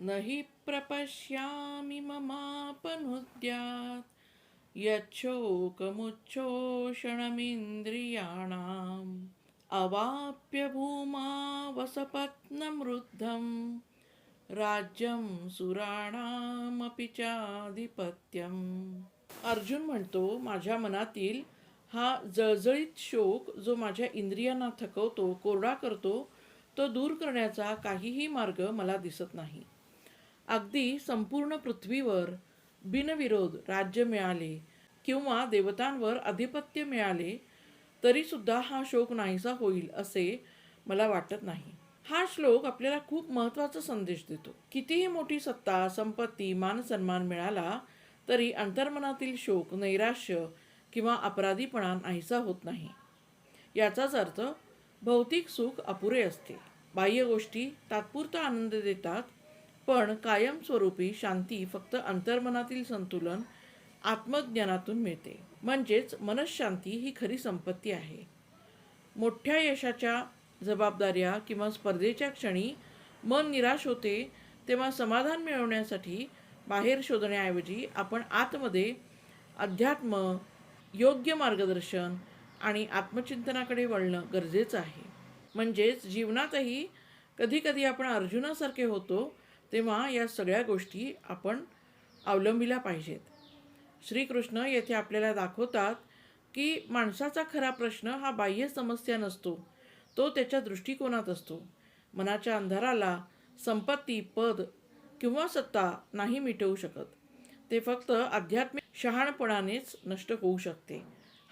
नहि प्रपश्यामि ममापनुद्यात् यच्छोकमुच्छोषणमिन्द्रियाणाम् अवाप्य भूमा वसपत्नमृद्धं राज्यं सुराणामपि चाधिपत्यम. अर्जुन म्हणतो, माझ्या मनातील हा जळजळीत शोक जो माझ्या इंद्रियांना थकवतो, कोरडा करतो, तो दूर करण्याचा काहीही मार्ग मला दिसत नाही. अगदी संपूर्ण पृथ्वीवर बिनविरोध राज्य मिळाले किंवा देवतांवर अधिपत्य मिळाले तरी सुद्धा हा शोक नाहीसा होईल असे मला वाटत नाही. हा श्लोक आपल्याला खूप महत्त्वाचा संदेश देतो. कितीही मोठी सत्ता, संपत्ती, मानसन्मान मिळाला तरी अंतर्मनातील शोक, नैराश्य किंवा अपराधीपणा नाहीसा होत नाही. याचाच अर्थ भौतिक सुख अपुरे असते. बाह्य गोष्टी तात्पुरता आनंद देतात, पण कायमस्वरूपी शांती फक्त अंतर्मनातील संतुलन, आत्मज्ञानातून मिळते. म्हणजेच मनःशांती ही खरी संपत्ती आहे. मोठ्या यशाच्या, जबाबदाऱ्या किंवा स्पर्धेच्या क्षणी मन निराश होते, तेव्हा समाधान मिळवण्यासाठी बाहेर शोधण्याऐवजी आपण आतमध्ये अध्यात्म, योग्य मार्गदर्शन आणि आत्मचिंतनाकडे वळणं गरजेचं आहे. म्हणजेच जीवनातही कधीकधी आपण अर्जुनासारखे होतो, तेव्हा या सगळ्या गोष्टी आपण अवलंबिल्या पाहिजेत. श्रीकृष्ण येथे आपल्याला दाखवतात की माणसाचा खरा प्रश्न हा बाह्य समस्या नसतो, तो त्याच्या दृष्टिकोनात असतो. मनाच्या अंधाराला संपत्ती, पद किंवा सत्ता नाही मिटवू शकत. ते फक्त आध्यात्मिक शहाणपणानेच नष्ट होऊ शकते.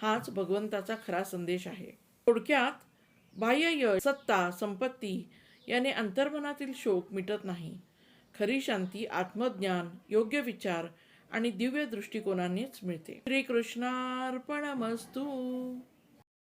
हाच भगवंताचा खरा संदेश आहे. थोडक्यात बाह्य यश, सत्ता, संपत्ती याने अंतर्मनातील शोक मिटत नाही. खरी शांती आत्मज्ञान, योग्य विचार आणि दिव्य दृष्टिकोनानेच मिळते. श्रीकृष्णार्पणमस्तु.